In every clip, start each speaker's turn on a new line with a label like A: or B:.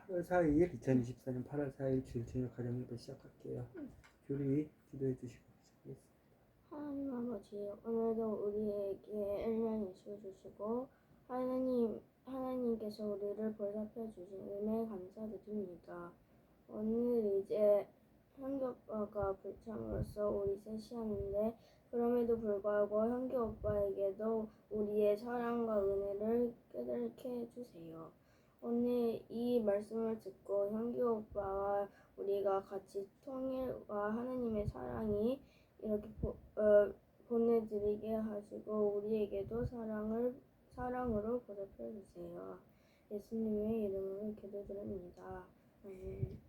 A: 8월 4일, 2024년 8월 4일 주일 저녁 가정 예배 시작할게요. 교리 기도해 주시고 시작하겠습니다.
B: 하나님 아버지, 오늘도 우리에게 은혜 예수 주시고 하나님께서 우리를 보살펴 주신 은혜에 감사드립니다. 오늘 이제 현기 오빠가 불참으로서 우리 셋이 하는데, 그럼에도 불구하고 현기 오빠에게도 우리의 사랑과 은혜를 깨닫게 해주세요. 오늘 이 말씀을 듣고 현기 오빠와 우리가 같이 통일과 하나님의 사랑이 이렇게 보내드리게 하시고 우리에게도 사랑으로 보살펴 주세요. 예수님의 이름으로 기도드립니다. 아멘.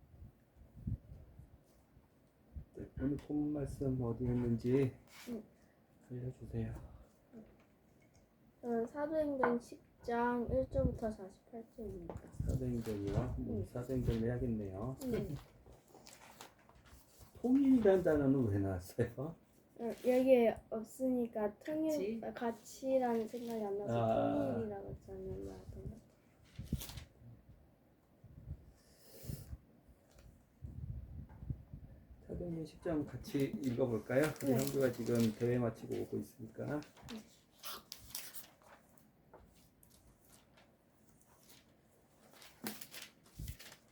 A: 네, 오늘 본 말씀 어디였는지 알려주세요.
B: 사도행전 10장 1절부터 48절입니다.
A: 사도행전이요? 사도행전 해야겠네요. 통일이라는 단어는 왜 나왔어요?
B: 여기 없으니까 가치라는 생각이 안 나서 통일이라고 저는 말했던 것 같아요.
A: 사도행전 10장 같이 읽어볼까요? 우리 형규가 지금 대회 마치고 오고 있으니까.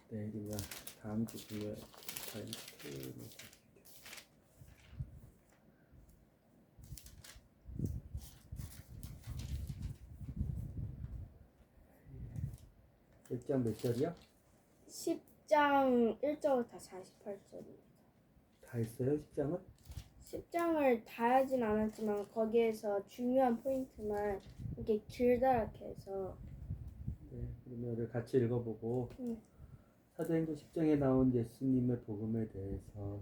A: 네, 우리가 다음 주 금요일 토요일에 1장 몇 절이요?
B: 10장 1절부터 48절입니다.
A: 다 했어요? 10장은?
B: 10장을 다 하진 않았지만 거기에서 중요한 포인트만 이렇게 길다랗게 해서.
A: 네, 그러면 우리 같이 읽어보고 사도행전 10장에 나온 예수님의 복음에 대해서,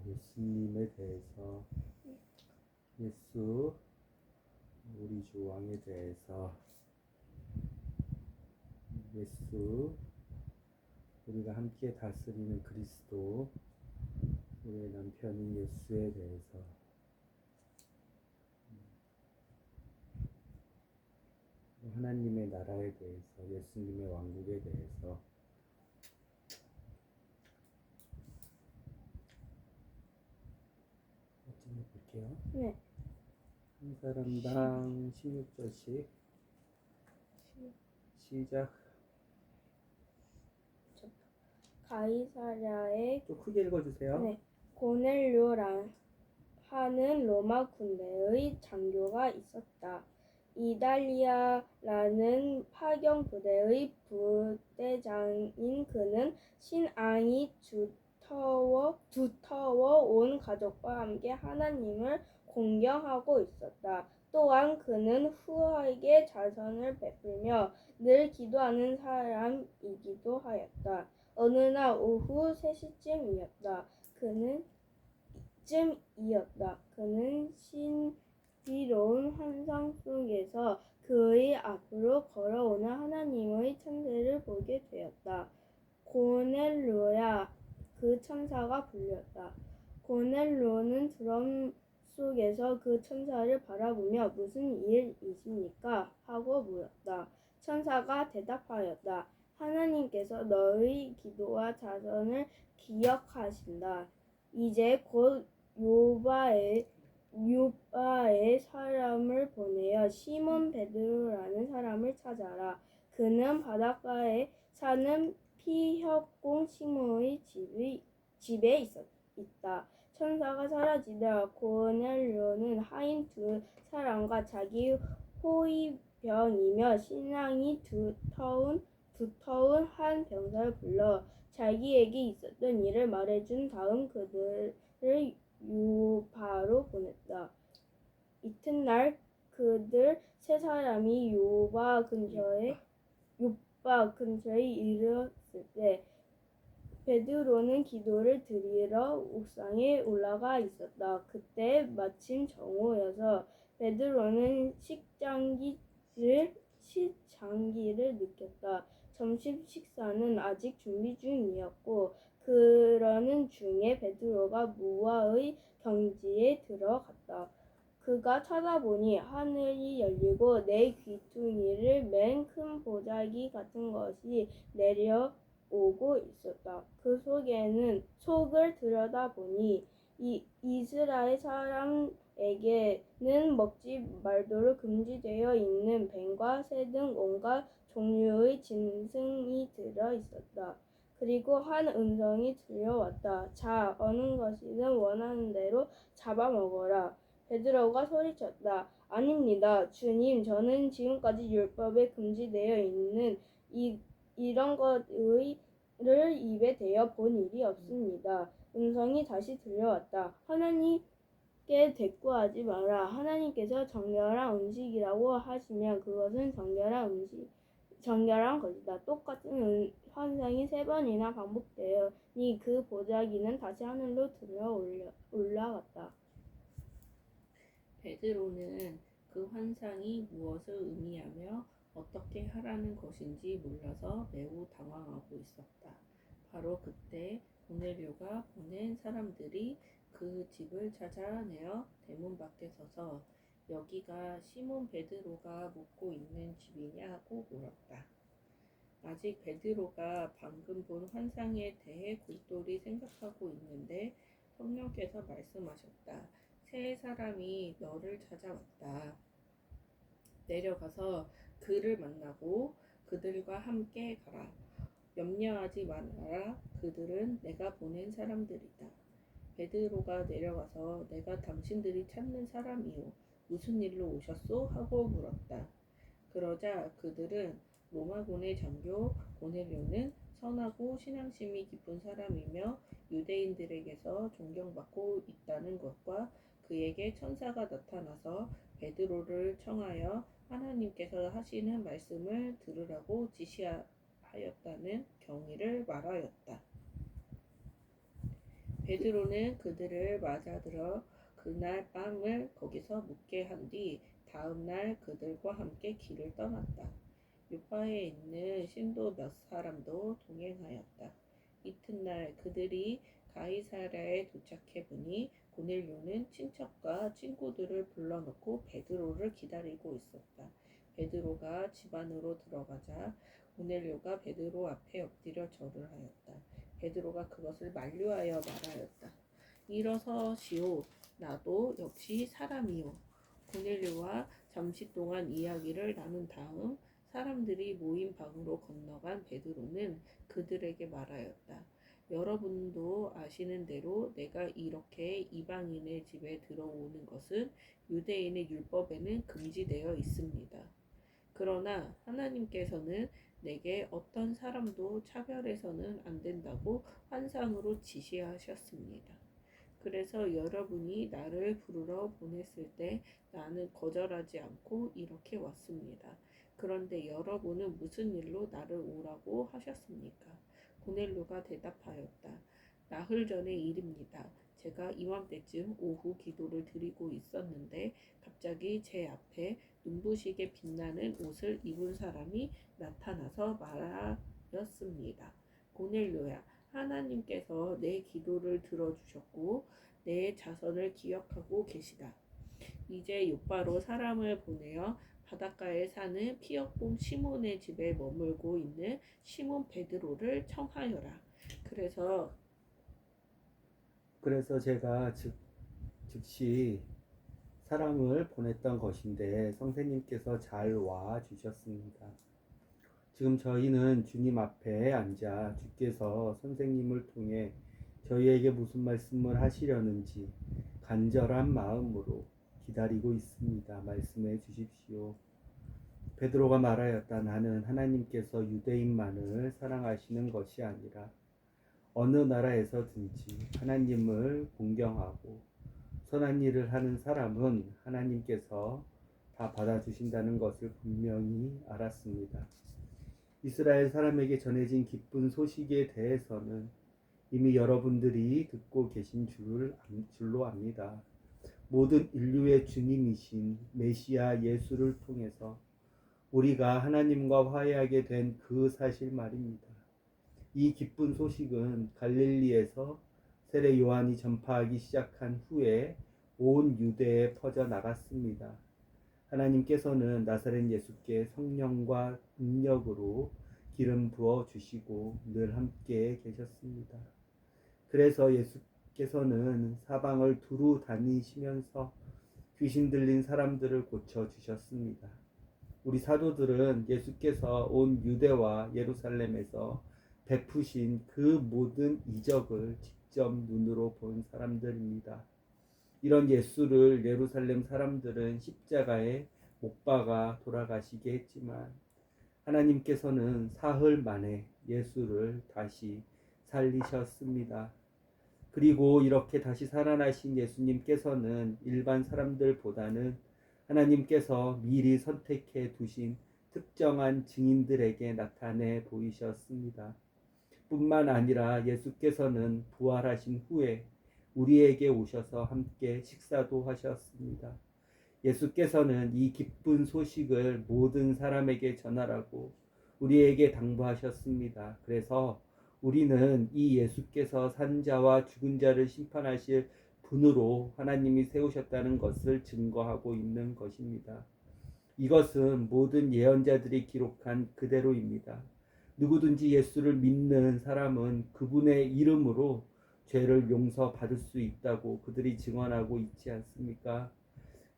A: 예수 우리 주 왕에 대해서, 예수 우리가 함께 다스리는 그리스도, 우리의 남편인 예수에 대해서, 하나님의 나라에 대해서, 예수님의 왕국에 대해서 좀 해볼게요.
B: 네.
A: 한 사람당 16절씩 시작.
B: 가이사랴에
A: 좀 크게 읽어주세요.
B: 네. 고넬료라 하는 로마 군대의 장교가 있었다. 이달리아라는 파견 부대의 부대장인 그는 신앙이 두터워 온 가족과 함께 하나님을 공경하고 있었다. 또한 그는 후하게 자선을 베풀며 늘 기도하는 사람이기도 하였다. 어느 날 오후 3시쯤이었다. 그는 신비로운 환상 속에서 그의 앞으로 걸어오는 하나님의 천사를 보게 되었다. 고넬료야, 그 천사가 불렀다. 고넬료는 두려움 속에서 그 천사를 바라보며 무슨 일이십니까? 하고 물었다. 천사가 대답하였다. 하나님께서 너의 기도와 자선을 기억하신다. 이제 곧 요바에 사람을 보내어 시몬 베드로라는 사람을 찾아라. 그는 바닷가에 사는 피협공 시몬의 집에 있다. 천사가 사라지자 고넬료는 하인 두 사람과 자기 호위병이며 신앙이 두터운 한 병사를 불러 자기에게 있었던 일을 말해준 다음 그들을 요바로 보냈다. 이튿날 그들 세 사람이 요바 근처에 이르렀을 때 베드로는 기도를 드리러 옥상에 올라가 있었다. 그때 마침 정오여서 베드로는 식장기를 느꼈다. 점심 식사는 아직 준비 중이었고 그러는 중에 베드로가 무화의 경지에 들어갔다. 그가 쳐다보니 하늘이 열리고 내 귀퉁이를 맨 큰 보자기 같은 것이 내려 오고 있었다. 그 속을 들여다보니 이스라엘 사람에게는 먹지 말도록 금지되어 있는 뱀과 새 등 온갖 종류의 짐승이 들어 있었다. 그리고 한 음성이 들려왔다. 자, 어느 것이든 원하는 대로 잡아먹어라. 베드로가 소리쳤다. 아닙니다. 주님, 저는 지금까지 율법에 금지되어 있는 이런 것을 입에 대어 본 일이 없습니다. 음성이 다시 들려왔다. 하나님께 대꾸하지 마라. 하나님께서 정결한 음식이라고 하시면 그것은 정결한 것이다. 똑같은 환상이 3번이나 반복되니 그 보자기는 다시 하늘로 들어 올라갔다.
C: 베드로는 그 환상이 무엇을 의미하며 어떻게 하라는 것인지 몰라서 매우 당황하고 있었다. 바로 그때 고넬료가 보낸 사람들이 그 집을 찾아내어 대문 밖에 서서 여기가 시몬 베드로가 묵고 있는 집이냐고 물었다. 아직 베드로가 방금 본 환상에 대해 골똘히 생각하고 있는데 성령께서 말씀하셨다. 세 사람이 너를 찾아왔다. 내려가서 그를 만나고 그들과 함께 가라. 염려하지 말아라. 그들은 내가 보낸 사람들이다. 베드로가 내려가서 내가 당신들이 찾는 사람이요. 무슨 일로 오셨소? 하고 물었다. 그러자 그들은 로마군의 장교 고넬료는 선하고 신앙심이 깊은 사람이며 유대인들에게서 존경받고 있다는 것과 그에게 천사가 나타나서 베드로를 청하여 하나님께서 하시는 말씀을 들으라고 지시하였다는 경위를 말하였다. 베드로는 그들을 맞아들어 그날 밤을 거기서 묵게 한 뒤 다음 날 그들과 함께 길을 떠났다. 요파에 있는 신도 몇 사람도 동행하였다. 이튿날 그들이 가이사랴에 도착해 보니 고넬료는 친척과 친구들을 불러놓고 베드로를 기다리고 있었다. 베드로가 집 안으로 들어가자 고넬료가 베드로 앞에 엎드려 절을 하였다. 베드로가 그것을 만류하여 말하였다. 일어서시오. 나도 역시 사람이요. 고넬료와 잠시 동안 이야기를 나눈 다음 사람들이 모인 방으로 건너간 베드로는 그들에게 말하였다. 여러분도 아시는 대로 내가 이렇게 이방인의 집에 들어오는 것은 유대인의 율법에는 금지되어 있습니다. 그러나 하나님께서는 내게 어떤 사람도 차별해서는 안 된다고 환상으로 지시하셨습니다. 그래서 여러분이 나를 부르러 보냈을 때 나는 거절하지 않고 이렇게 왔습니다. 그런데 여러분은 무슨 일로 나를 오라고 하셨습니까? 고넬료가 대답하였다. 나흘 전의 일입니다. 제가 이맘때쯤 오후 기도를 드리고 있었는데 갑자기 제 앞에 눈부시게 빛나는 옷을 입은 사람이 나타나서 말하였습니다. 고넬료야, 하나님께서 내 기도를 들어주셨고 내 자선을 기억하고 계시다. 이제 요바로 사람을 보내어 바닷가에 사는 피역봉 시몬의 집에 머물고 있는 시몬 베드로를 청하여라.
A: 그래서 제가 즉시 사람을 보냈던 것인데 선생님께서 잘 와 주셨습니다. 지금 저희는 주님 앞에 앉아 주께서 선생님을 통해 저희에게 무슨 말씀을 하시려는지 간절한 마음으로 기다리고 있습니다. 말씀해 주십시오. 베드로가 말하였다. 나는 하나님께서 유대인만을 사랑하시는 것이 아니라 어느 나라에서든지 하나님을 공경하고 선한 일을 하는 사람은 하나님께서 다 받아주신다는 것을 분명히 알았습니다. 이스라엘 사람에게 전해진 기쁜 소식에 대해서는 이미 여러분들이 듣고 계신 줄로 압니다. 모든 인류의 주님이신 메시아 예수를 통해서 우리가 하나님과 화해하게 된 그 사실 말입니다. 이 기쁜 소식은 갈릴리에서 세례 요한이 전파하기 시작한 후에 온 유대에 퍼져 나갔습니다. 하나님께서는 나사렛 예수께 성령과 능력으로 기름 부어 주시고 늘 함께 계셨습니다. 그래서 예수께서는 사방을 두루 다니시면서 귀신 들린 사람들을 고쳐 주셨습니다. 우리 사도들은 예수께서 온 유대와 예루살렘에서 베푸신 그 모든 이적을 직접 눈으로 본 사람들입니다. 이런 예수를 예루살렘 사람들은 십자가에 못 박아 돌아가시게 했지만 하나님께서는 사흘 만에 예수를 다시 살리셨습니다. 그리고 이렇게 다시 살아나신 예수님께서는 일반 사람들보다는 하나님께서 미리 선택해 두신 특정한 증인들에게 나타내 보이셨습니다. 뿐만 아니라 예수께서는 부활하신 후에 우리에게 오셔서 함께 식사도 하셨습니다. 예수께서는 이 기쁜 소식을 모든 사람에게 전하라고 우리에게 당부하셨습니다. 그래서 우리는 이 예수께서 산 자와 죽은 자를 심판하실 분으로 하나님이 세우셨다는 것을 증거하고 있는 것입니다. 이것은 모든 예언자들이 기록한 그대로입니다. 누구든지 예수를 믿는 사람은 그분의 이름으로 죄를 용서받을 수 있다고 그들이 증언하고 있지 않습니까?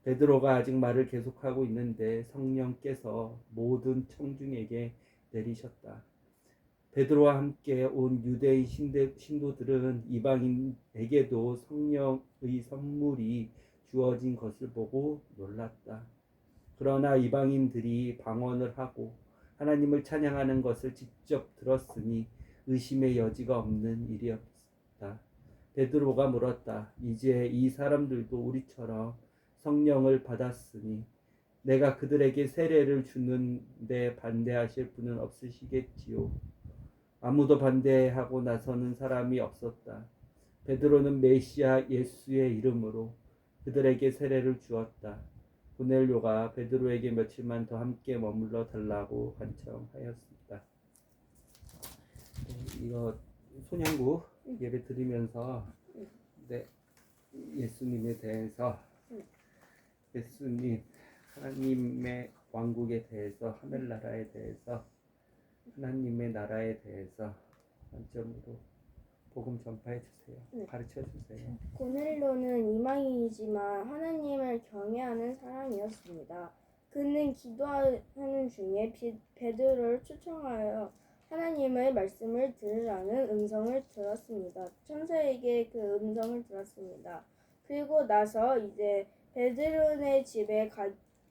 A: 베드로가 아직 말을 계속하고 있는데 성령께서 모든 청중에게 내리셨다. 베드로와 함께 온 유대인 신도들은 이방인에게도 성령의 선물이 주어진 것을 보고 놀랐다. 그러나 이방인들이 방언을 하고 하나님을 찬양하는 것을 직접 들었으니 의심의 여지가 없는 일이었다. 베드로가 물었다. 이제 이 사람들도 우리처럼 성령을 받았으니 내가 그들에게 세례를 주는데 반대하실 분은 없으시겠지요. 아무도 반대하고 나서는 사람이 없었다. 베드로는 메시아 예수의 이름으로 그들에게 세례를 주었다. 고넬료가 베드로에게 며칠만 더 함께 머물러 달라고 간청하였습니다. 이거 소냥구 예배 드리면서 예수님에 대해서 예수님 하나님의 왕국에 대해서 하늘나라에 대해서 하나님의 나라에 대해서 관점으로 복음 전파해 주세요. 가르쳐 주세요.
B: 고넬료는 이방인이지만 하나님을 경외하는 사람이었습니다. 그는 기도하는 중에 베드로를 초청하여 하나님의 말씀을 들으라는 음성을 들었습니다. 천사에게 그 음성을 들었습니다. 그리고 나서 이제 베드로네 집에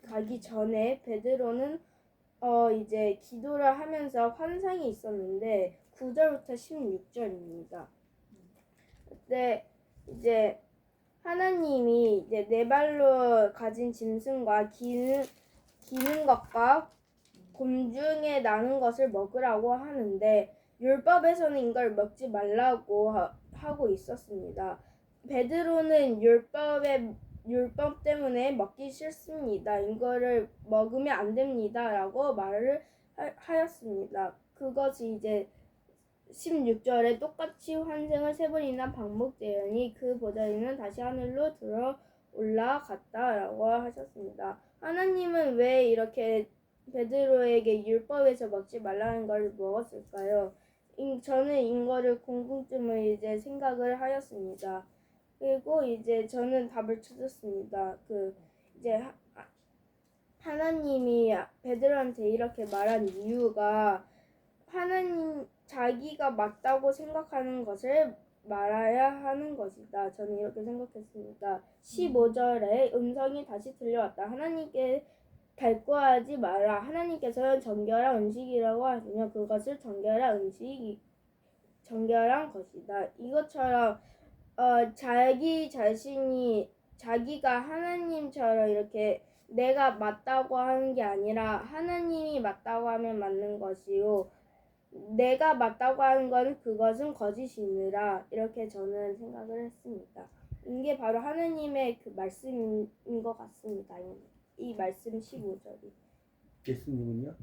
B: 가기 전에 베드로는 이제 기도를 하면서 환상이 있었는데 9절부터 16절입니다. 그때 이제 하나님이 이제 네 발로 가진 짐승과 기는 것과 곰중에 나는 것을 먹으라고 하는데 율법에서는 이걸 먹지 말라고 하고 있었습니다. 베드로는 율법 때문에 먹기 싫습니다. 이거를 먹으면 안 됩니다라고 말을 하였습니다. 그것이 이제 16절에 똑같이 환생을 세 번이나 반복되으니 그 보좌리는 다시 하늘로 들어 올라갔다라고 하셨습니다. 하나님은 왜 이렇게 베드로에게 율법에서 먹지 말라는 걸 먹었을까요? 저는 이거를 궁금증을 이제 생각을 하였습니다. 그리고 이제 저는 답을 찾았습니다. 이제 하나님이 베드로한테 이렇게 말한 이유가 하나님 자기가 맞다고 생각하는 것을 말해야 하는 것이다. 저는 이렇게 생각했습니다. 15절에 음성이 다시 들려왔다. 하나님께 달구하지 마라. 하나님께서는 정결한 음식이라고 하시며 그것을 정결한 것이다. 이것처럼 자기 자신이 자기가 하나님처럼 이렇게 내가 맞다고 하는 게 아니라 하나님이 맞다고 하면 맞는 것이요 내가 맞다고 하는 것은 그것은 거짓이니라. 이렇게 저는 생각을 했습니다. 이게 바로 하나님의 그 말씀인 것 같습니다. 이 말씀 15절이.
A: 예수님은요?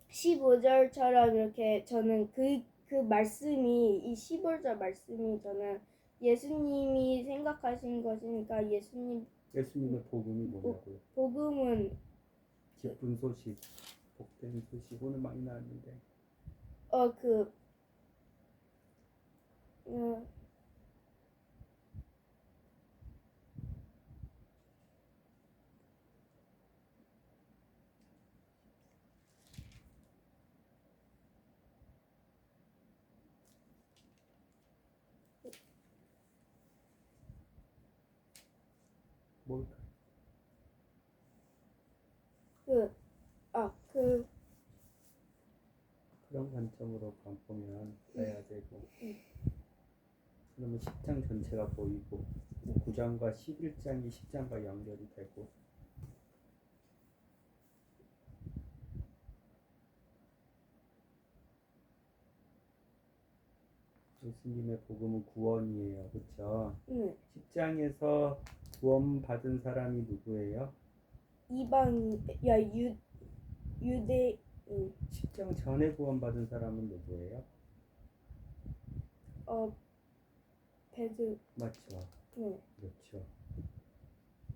B: 15절처럼 이렇게 저는 그 말씀이 이 15절 말씀이 저는 예수님이 생각하신 것이니까
A: 예수님의 복음이 뭐냐고요?
B: 복음은
A: 기쁜 소식, 복된 소식 오늘 많이 나왔는데
B: 그 어,
A: 뭐
B: 그, 그,
A: 그런 관점으로 보면 봐야 되고
B: 음.
A: 그러면 10장 전체가 보이고 9장과 11장이 10장과 연결이 되고 예수님의 복음은 구원이에요. 그렇죠? 10장에서 구원 받은 사람이 누구예요?
B: 유대인.
A: 10장 전에 구원 받은 사람은 누구예요?
B: 베드.
A: 맞죠?
B: 네.
A: 그렇죠.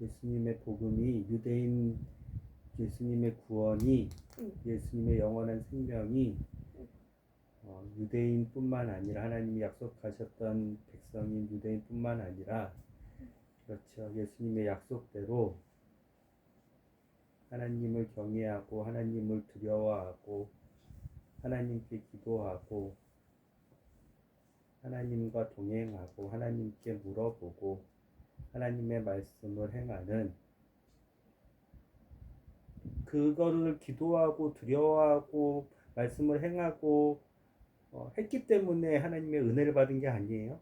A: 예수님의 복음이 유대인 예수님의 구원이 예수님의 영원한 생명이 유대인뿐만 아니라 하나님이 약속하셨던 백성인 유대인뿐만 아니라 그렇죠. 예수님의 약속대로 하나님을 경외하고 하나님을 두려워하고 하나님께 기도하고 하나님과 동행하고 하나님께 물어보고 하나님의 말씀을 행하는 그거를 기도하고 두려워하고 말씀을 행하고 했기 때문에 하나님의 은혜를 받은 게 아니에요.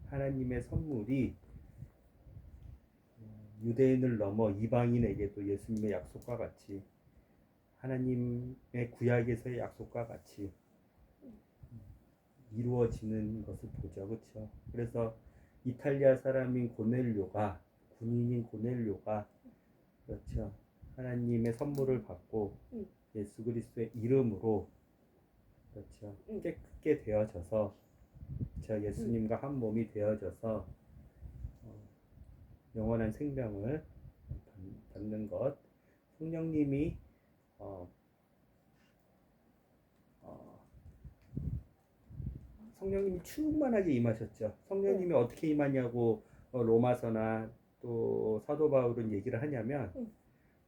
A: 하나님의 선물이 유대인을 넘어 이방인에게도 예수님의 약속과 같이 하나님의 구약에서의 약속과 같이 이루어지는 것을 보죠. 그렇죠? 그래서 이탈리아 사람인 고넬료가 군인인 고넬료가 그렇죠. 하나님의 선물을 받고 예수 그리스도의 이름으로 그렇죠. 깨끗게 되어져서 그렇죠. 예수님과 한 몸이 되어져서 영원한 생명을 받는 것. 성령님이 성령님이 충만하게 임하셨죠. 성령님이 어떻게 임하냐고 로마서나 또 사도 바울은 얘기를 하냐면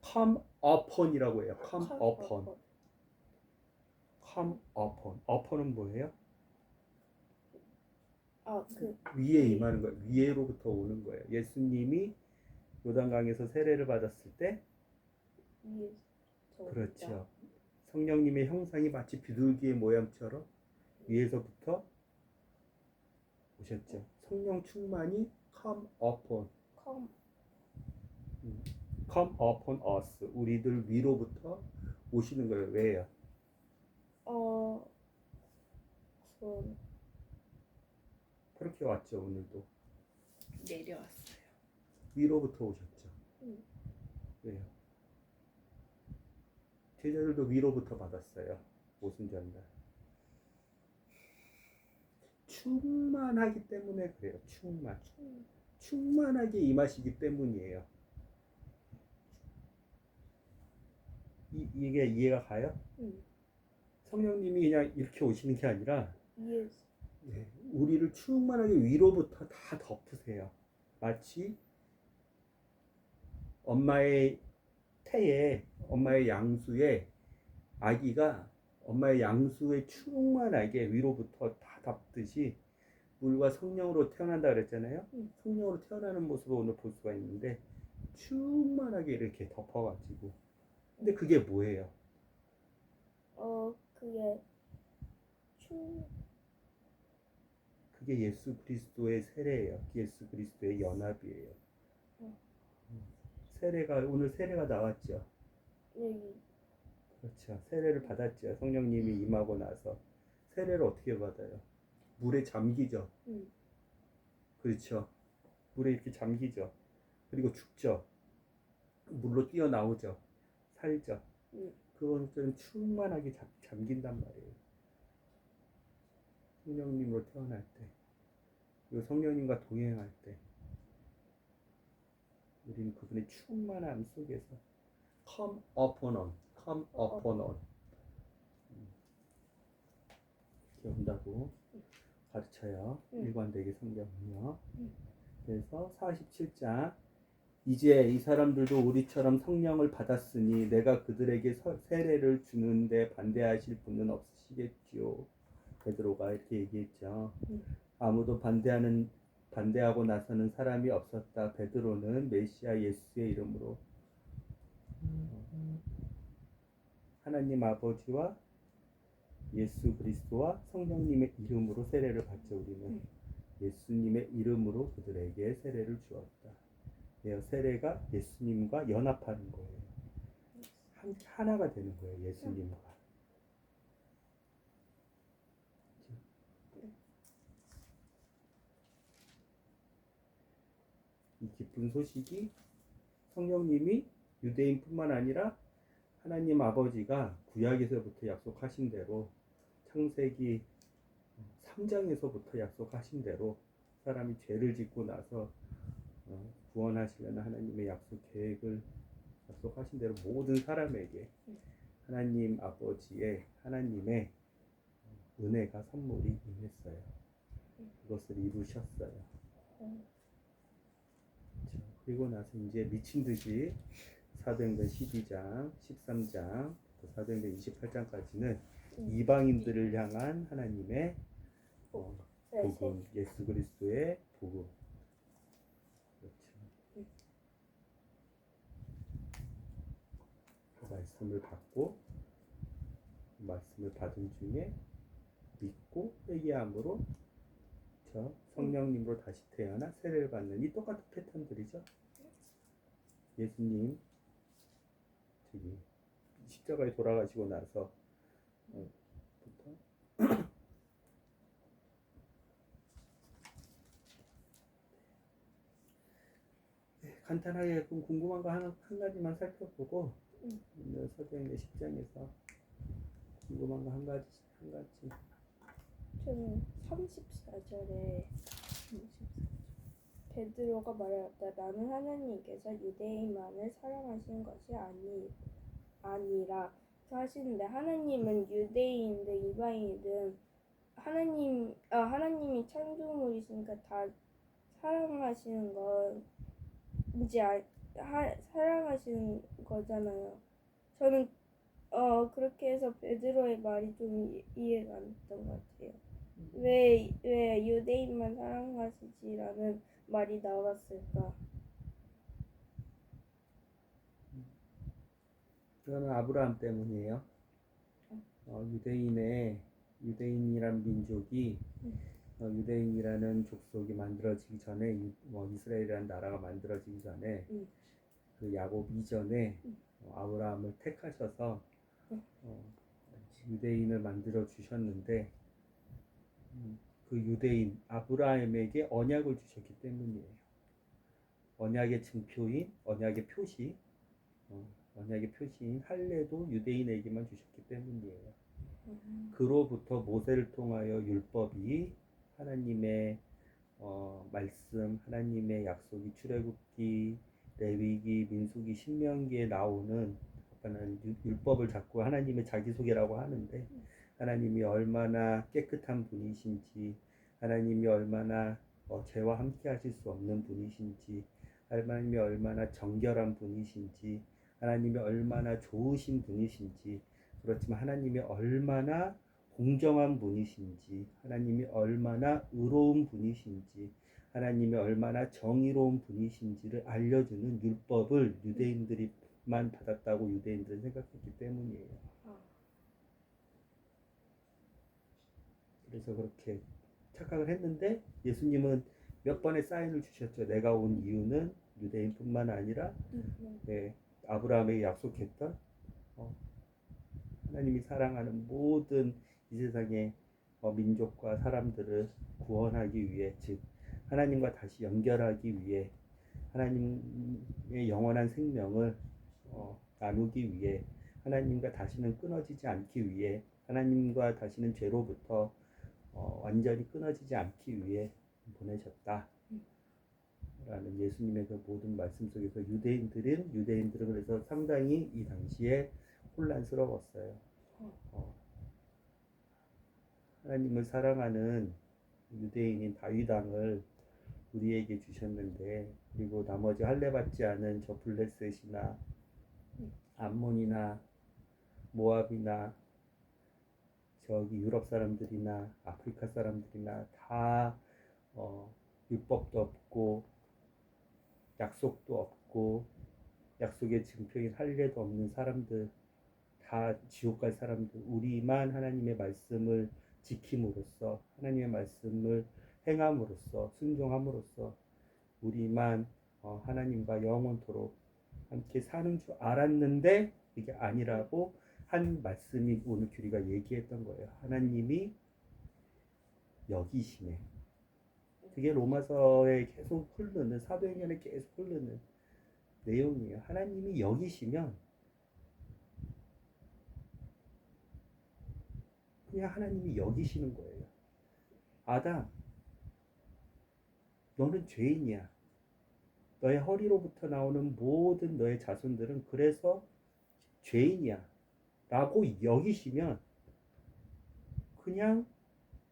A: come upon이라고 해요. come upon. come upon. upon은 뭐예요? 위에 임하는 거예요. 위에로부터 오는 거예요. 예수님이 요단강에서 세례를 받았을 때 그렇죠. 성령님의 형상이 마치 비둘기의 모양처럼 위에서부터 오셨죠. 성령 충만이 come upon us. 우리들 위로부터 오시는 거예요. 왜요? 그렇게 왔죠. 오늘도
C: 내려왔어요.
A: 위로부터 오셨죠. 왜요? 제자들도 위로부터 받았어요. 오순절날. 충만하기 때문에 그래요. 충만하게 임하시기 때문이에요. 이게 이해가 가요? 성령님이 그냥 이렇게 오시는 게 아니라 우리를 충만하게 위로부터 다 덮으세요. 마치 엄마의 태에 엄마의 양수에 아기가 엄마의 양수에 충만하게 위로부터 다 덮듯이 물과 성령으로 태어난다 그랬잖아요. 성령으로 태어나는 모습을 오늘 볼 수가 있는데 충만하게 이렇게 덮어가지고 근데 그게 뭐예요? 그게 예수 그리스도의 세례예요. 예수 그리스도의 연합이에요. 세례가 오늘 세례가 나왔죠. 그렇죠. 세례를 받았죠. 성령님이 임하고 나서 세례를 어떻게 받아요? 물에 잠기죠. 그렇죠. 물에 이렇게 잠기죠. 그리고 죽죠. 물로 뛰어나오죠. 살죠. 그거는 충만하게 잠긴단 말이에요. 성령님으로 태어날 때, 그리고 성령님과 동행할 때, 우리는 그분의 충만함 속에서 come upon us. 이렇게 온다고 가르쳐요. 일관되게 성경은요. 그래서 47장 이제 이 사람들도 우리처럼 성령을 받았으니 내가 그들에게 세례를 주는데 반대하실 분은 없으시겠지요. 베드로가 이렇게 얘기했죠. 아무도 반대하고 나서는 사람이 없었다. 베드로는 메시아 예수의 이름으로 하나님 아버지와 예수 그리스도와 성령님의 이름으로 세례를 받죠. 우리는 예수님의 이름으로 그들에게 세례를 주었다. 세례가 예수님과 연합하는 거예요. 하나가 되는 거예요. 예수님과. 이 기쁜 소식이 성령님이 유대인뿐만 아니라 하나님 아버지가 구약에서부터 약속하신 대로 창세기 3장에서부터 약속하신 대로 사람이 죄를 짓고 나서 구원하시려는 하나님의 약속 계획을 약속하신 대로 모든 사람에게 하나님 아버지의 하나님의 은혜가 선물이 임했어요. 그것을 이루셨어요. 그리고 나서 이제 미친 듯이 사도행전 12장, 13장, 사도행전 28장까지는 이방인들을 향한 하나님의 복음, 예수 그리스도의 복음. 그렇죠. 그 말씀을 받고 말씀을 받은 중에 믿고 회개함으로 성령님으로 다시 태어나 세례를 받는 이 똑같은 패턴들이죠. 예수님 십자가에 돌아가시고 나서 부터 간단하게 궁금한 거 한 가지만 살펴보고 사도행전 10장에서 궁금한 거 한 가지
B: 저는 34절에 베드로가 말하였다. 나는 하나님께서 유대인만을 사랑하신 것이 아니라 하시는데 하나님은 유대인이든 이방인이든 하나님이 창조물이시니까 다 사랑하시는 건 이제 사랑하시는 거잖아요. 저는 그렇게 해서 베드로의 말이 좀 이해가 안 됐던 것 같아요. 왜 유대인만 사랑하시지라는 말이 나왔을까?
A: 그거는 아브라함 때문이에요. 유대인이란 민족이 유대인이라는 족속이 만들어지기 전에 이스라엘이라는 나라가 만들어지기 전에 그 야곱 이전에 아브라함을 택하셔서 유대인을 만들어 주셨는데 그 유대인 아브라함에게 언약을 주셨기 때문이에요. 언약의 증표인 언약의 표시인 할례도 유대인에게만 주셨기 때문이에요. 그로부터 모세를 통하여 율법이 하나님의 말씀, 하나님의 약속이 출애굽기, 레위기, 민수기, 신명기에 나오는 율법을 자꾸 하나님의 자기소개라고 하는데 하나님이 얼마나 깨끗한 분이신지, 하나님이 얼마나 죄와 함께 하실 수 없는 분이신지, 하나님이 얼마나 정결한 분이신지, 하나님이 얼마나 좋으신 분이신지, 그렇지만 하나님이 얼마나 공정한 분이신지, 하나님이 얼마나 의로운 분이신지, 하나님이 얼마나 정의로운 분이신지를 알려주는 율법을 유대인들이만 받았다고 유대인들은 생각했기 때문이에요. 그래서 그렇게 착각을 했는데 예수님은 몇 번의 사인을 주셨죠. 내가 온 이유는 유대인뿐만 아니라 아브라함에게 약속했던 하나님이 사랑하는 모든 이 세상의 민족과 사람들을 구원하기 위해, 즉 하나님과 다시 연결하기 위해, 하나님의 영원한 생명을 나누기 위해, 하나님과 다시는 끊어지지 않기 위해, 하나님과 다시는 죄로부터 완전히 끊어지지 않기 위해 보내셨다 라는 예수님의 그 모든 말씀 속에서 유대인들은 그래서 상당히 이 당시에 혼란스러웠어요. 하나님을 사랑하는 유대인인 다윗 왕을 우리에게 주셨는데, 그리고 나머지 할례 받지 않은 저 블레셋이나 암몬이나 모압이나 저기 유럽 사람들이나 아프리카 사람들이나 다 율법도 없고 약속도 없고 약속의 증표인 할례도 없는 사람들, 다 지옥 갈 사람들, 우리만 하나님의 말씀을 지킴으로써, 하나님의 말씀을 행함으로써, 순종함으로써 우리만 하나님과 영원토록 함께 사는 줄 알았는데 이게 아니라고 한 말씀이 오늘 규리가 얘기했던 거예요. 하나님이 여기시네. 그게 로마서에 계속 흐르는, 사도행전에 계속 흐르는 내용이에요. 하나님이 여기시면 그냥 하나님이 여기시는 거예요. 아담, 너는 죄인이야. 너의 허리로부터 나오는 모든 너의 자손들은 그래서 죄인이야 라고 여기시면 그냥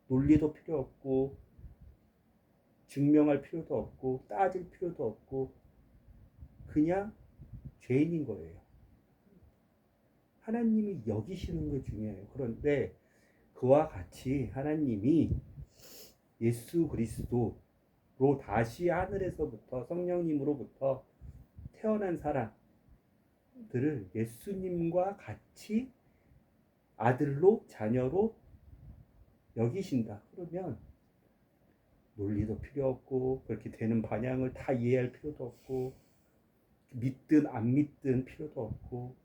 A: 논리도 필요 없고 증명할 필요도 없고 따질 필요도 없고 그냥 죄인인 거예요. 하나님이 여기시는 게 중요해요. 그런데 그와 같이 하나님이 예수 그리스도로 다시 하늘에서부터 성령님으로부터 태어난 사람들을 예수님과 같이 아들로 자녀로 여기신다. 그러면 논리도 필요 없고 그렇게 되는 반향을 다 이해할 필요도 없고 믿든 안 믿든 필요도 없고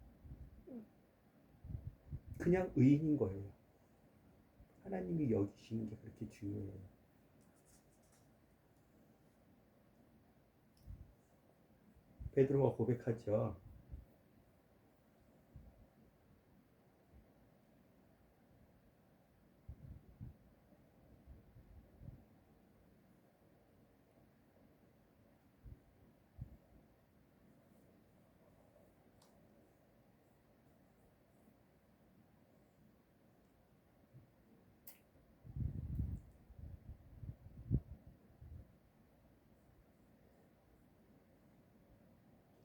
A: 그냥 의인인 거예요. 하나님이 여기시는 게 그렇게 중요해요. 베드로가 고백하죠.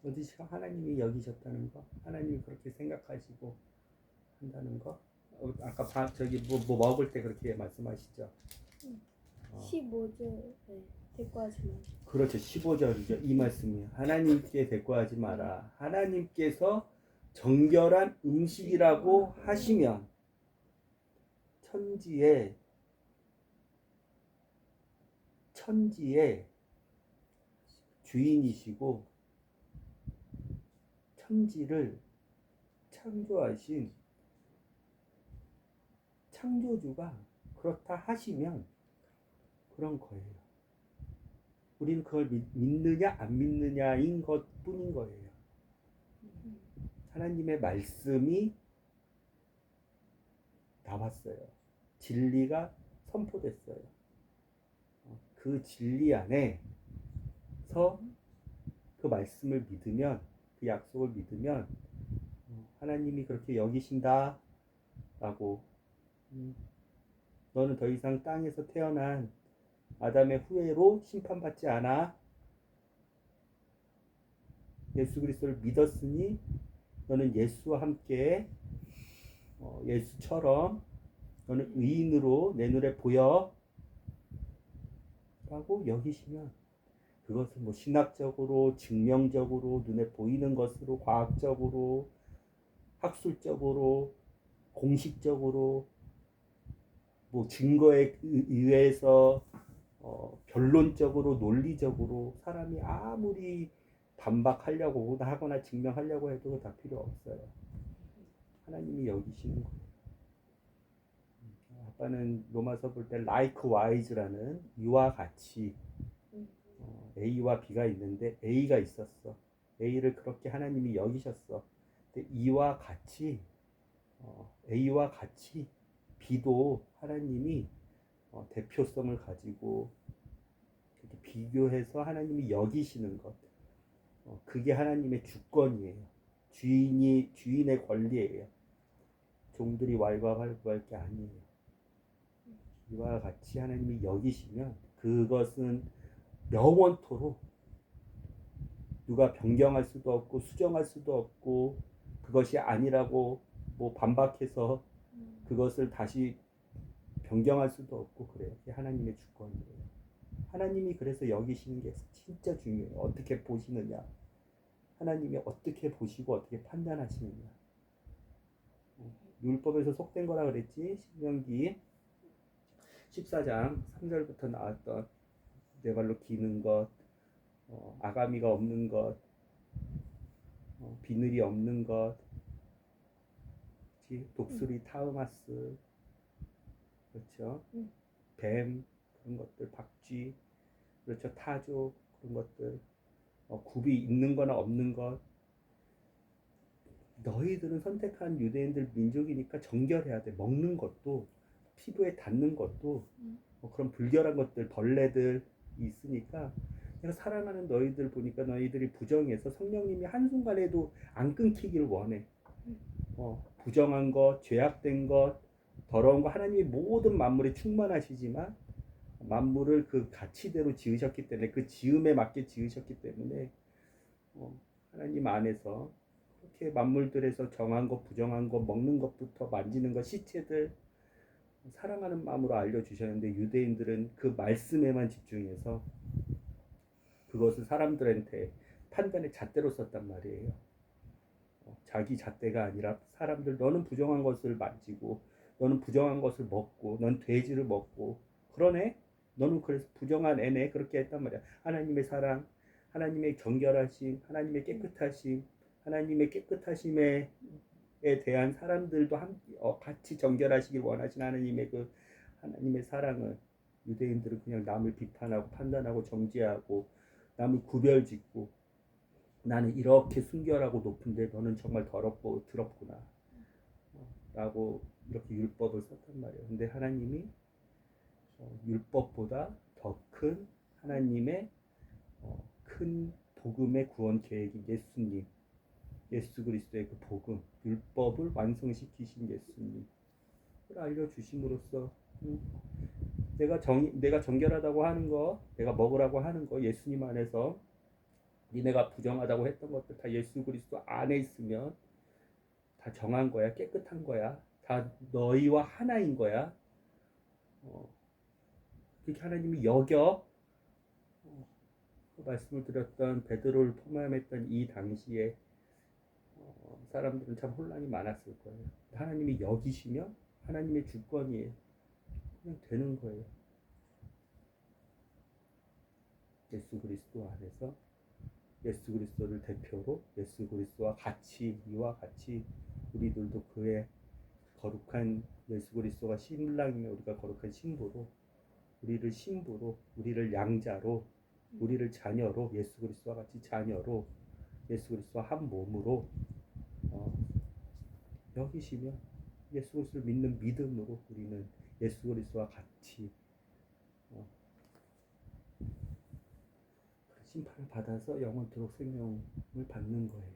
A: 어디서 하나님이 여기셨다는 거, 하나님이 그렇게 생각하시고 한다는 거. 아까 저기 뭐 먹을 때 그렇게 말씀하시죠.
B: 15절 대꾸하지 마.
A: 그렇죠. 15절이죠. 이 말씀이 하나님께 대꾸하지 마라. 하나님께서 정결한 음식이라고 하시면 천지의 주인이시고 천지를 창조하신 창조주가 그렇다 하시면 그런 거예요. 우리는 그걸 믿느냐 안 믿느냐인 것뿐인 거예요. 하나님의 말씀이 나왔어요. 진리가 선포됐어요. 그 진리 안에서 그 말씀을 믿으면, 그 약속을 믿으면 하나님이 그렇게 여기신다 라고, 너는 더 이상 땅에서 태어난 아담의 후예로 심판받지 않아. 예수 그리스도를 믿었으니 너는 예수와 함께 예수처럼 너는 의인으로 내 눈에 보여 라고 여기시면, 그것은 뭐 신학적으로 증명적으로 눈에 보이는 것으로 과학적으로 학술적으로 공식적으로 뭐 증거에 의해서 변론적으로 논리적으로 사람이 아무리 반박하려고 하거나 증명하려고 해도 다 필요 없어요. 하나님이 여기시는 거예요. 아빠는 로마서 볼 때 likewise,라는 이와 같이, A와 B가 있는데 A가 있었어. A를 그렇게 하나님이 여기셨어. 근데 이와 같이 A와 같이 B도 하나님이 대표성을 가지고 이렇게 비교해서 하나님이 여기시는 것, 그게 하나님의 주권이에요. 주인의 권리예요. 종들이 왈가왈부할 게 아니에요. 이와 같이 하나님이 여기시면 그것은 영원토록 누가 변경할 수도 없고 수정할 수도 없고 그것이 아니라고 뭐 반박해서 그것을 다시 변경할 수도 없고 그래요. 그게 하나님의 주권이에요. 하나님이 그래서 여기시는 게 진짜 중요해요. 어떻게 보시느냐. 하나님이 어떻게 보시고 어떻게 판단하시느냐. 율법에서 속된 거라 그랬지. 신명기 14장 3절부터 나왔던 네 발로 기는 것, 아가미가 없는 것, 비늘이 없는 것, 독수리 타우마스, 그렇죠? 뱀 그런 것들, 박쥐, 그렇죠? 타조 그런 것들, 굽이 있는 거나 없는 것. 너희들은 선택한 유대인들 민족이니까 정결해야 돼. 먹는 것도 피부에 닿는 것도 그런 불결한 것들, 벌레들 있으니까 내가 사랑하는 너희들 보니까 너희들이 부정해서 성령님이 한순간에도 안 끊기길 원해. 부정한 것, 죄악된 것, 더러운 것, 하나님이 모든 만물에 충만하시지만 만물을 그 가치대로 지으셨기 때문에 그 지음에 맞게 지으셨기 때문에 하나님 안에서 그렇게 만물들에서 정한 것, 부정한 것, 먹는 것부터 만지는 것, 시체들 사랑하는 마음으로 알려주셨는데 유대인들은 그 말씀에만 집중해서 그것을 사람들한테 판단의 잣대로 썼단 말이에요. 자기 잣대가 아니라 사람들 너는 부정한 것을 만지고 너는 부정한 것을 먹고 넌 돼지를 먹고 그러네? 너는 그래서 부정한 애네? 그렇게 했단 말이야. 하나님의 사랑, 하나님의 정결하심, 하나님의 깨끗하심, 하나님의 깨끗하심에 대한 사람들도 같이 정결하시길 원하신 하나님의 그 하나님의 사랑을 유대인들은 그냥 남을 비판하고 판단하고 정죄하고 남을 구별짓고 나는 이렇게 순결하고 높은데 너는 정말 더럽고 더럽구나 라고 이렇게 율법을 썼단 말이에요. 근데 하나님이 율법보다 더 큰 하나님의 큰 복음의 구원 계획인 예수님, 예수 그리스도의 그 복음, 율법을 완성시키신 예수님을 알려주심으로써 내가 정결하다고 하는 거, 내가 먹으라고 하는 거, 예수님 안에서 니네가 부정하다고 했던 것들 다 예수 그리스도 안에 있으면 다 정한 거야, 깨끗한 거야, 다 너희와 하나인 거야. 그렇게 하나님이 여겨 말씀을 드렸던 베드로를 포함했던 이 당시에 사람들은 참 혼란이 많았을 거예요. 하나님이 여기시면 하나님의 주권이에요. 그냥 되는 거예요. 예수 그리스도 안에서 예수 그리스도를 대표로 예수 그리스도와 같이 이와 같이 우리들도 그의 거룩한 예수 그리스도가 신랑이며 우리가 거룩한 신부로 우리를 신부로 우리를 양자로 우리를 자녀로 예수 그리스도와 같이 자녀로 예수 그리스도와 한 몸으로 여기시며 예수 그리스도를 믿는 믿음으로 우리는 예수 그리스도와 같이 심판을 받아서 영원토록 생명을 받는 거예요.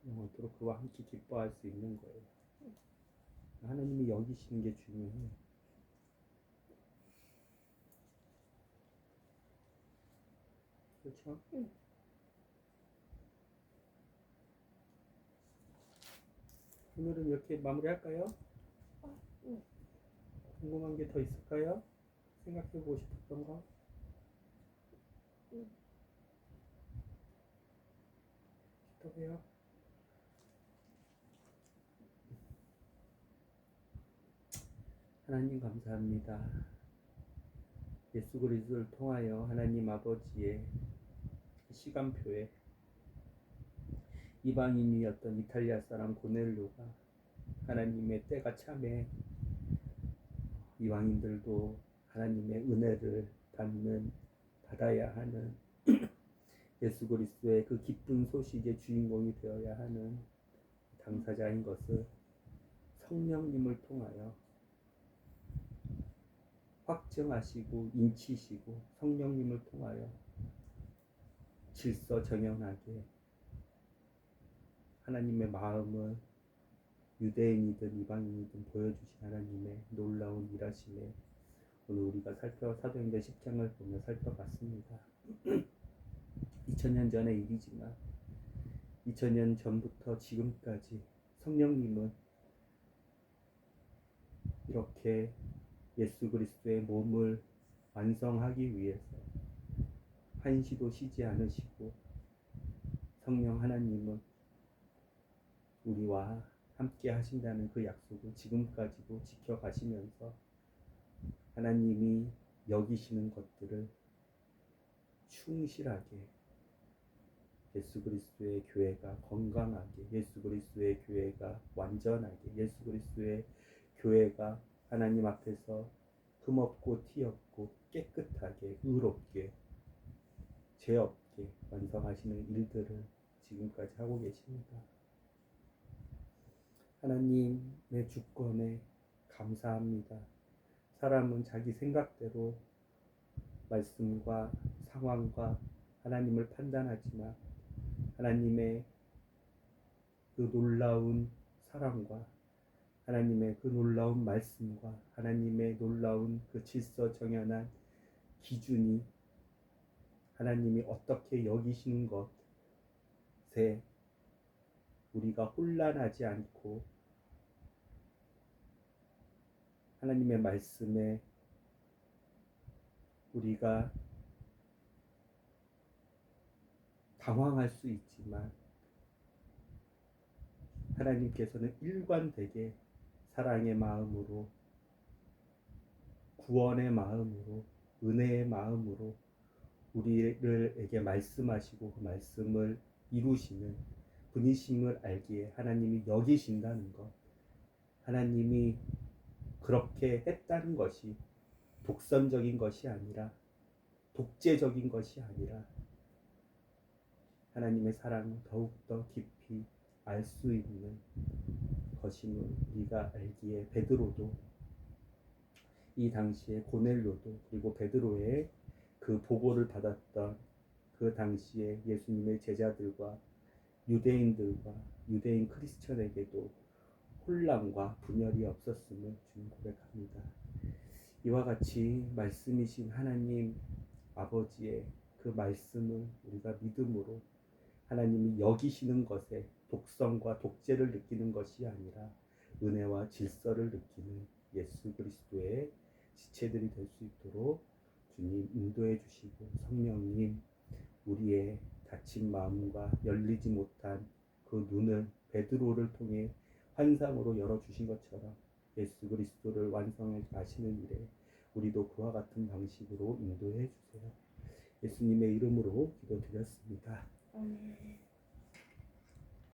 A: 영원토록 그와 함께 기뻐할 수 있는 거예요. 하나님이 여기시는 게 중요해요. 그렇죠? 오늘은 이렇게 마무리할까요? 궁금한 게 더 있을까요? 생각해보고 싶었던 거? 또 해요? 하나님 감사합니다. 예수 그리스도를 통하여 하나님 아버지의 시간표에 이방인이었던 이탈리아 사람 고넬료가 하나님의 때가 참에 이방인들도 하나님의 은혜를 받아야 하는 예수 그리스도의 그 기쁜 소식의 주인공이 되어야 하는 당사자인 것을 성령님을 통하여 확증하시고 인치시고 성령님을 통하여 질서정연하게 하나님의 마음을 유대인이든 이방인이든 보여주신 하나님의 놀라운 일하심에 오늘 우리가 사도행전 10장을 보며 살펴봤습니다. 2000년 전의 일이지만 2000년 전부터 지금까지 성령님은 이렇게 예수 그리스도의 몸을 완성하기 위해서 한시도 쉬지 않으시고, 성령 하나님은 우리와 함께 하신다는 그 약속을 지금까지도 지켜가시면서 하나님이 여기시는 것들을 충실하게, 예수 그리스도의 교회가 건강하게, 예수 그리스도의 교회가 완전하게, 예수 그리스도의 교회가 하나님 앞에서 흠없고 티없고 깨끗하게, 의롭게, 죄 없게 완성하시는 일들을 지금까지 하고 계십니다. 하나님의 주권에 감사합니다. 사람은 자기 생각대로 말씀과 상황과 하나님을 판단하지만 하나님의 그 놀라운 사랑과 하나님의 그 놀라운 말씀과 하나님의 놀라운 그 질서정연한 기준이 하나님이 어떻게 여기시는 것에 우리가 혼란하지 않고 하나님의 말씀에 우리가 당황할 수 있지만 하나님께서는 일관되게 사랑의 마음으로, 구원의 마음으로, 은혜의 마음으로 우리에게 말씀하시고 그 말씀을 이루시는 분이심을 알기에 하나님이 여기신다는 것, 하나님이 그렇게 했다는 것이 독선적인 것이 아니라, 독재적인 것이 아니라 하나님의 사랑을 더욱더 깊이 알 수 있는 것임을 우리가 알기에 베드로도, 이 당시에 고넬료도, 그리고 베드로의 그 보고를 받았던 그 당시에 예수님의 제자들과 유대인들과 유대인 크리스천에게도 혼란과 분열이 없었음을 주님 고백합니다. 이와 같이 말씀이신 하나님 아버지의 그 말씀을 우리가 믿음으로 하나님이 여기시는 것에 독성과 독재를 느끼는 것이 아니라 은혜와 질서를 느끼는 예수 그리스도의 지체들이 될 수 있도록 주님 인도해 주시고, 성령님 우리의 닫힌 마음과 열리지 못한 그 눈을 베드로를 통해 환상으로 열어주신 것처럼 예수 그리스도를 완성해 가시는 일에 우리도 그와 같은 방식으로 인도해 주세요. 예수님의 이름으로 기도드렸습니다.
B: 아멘.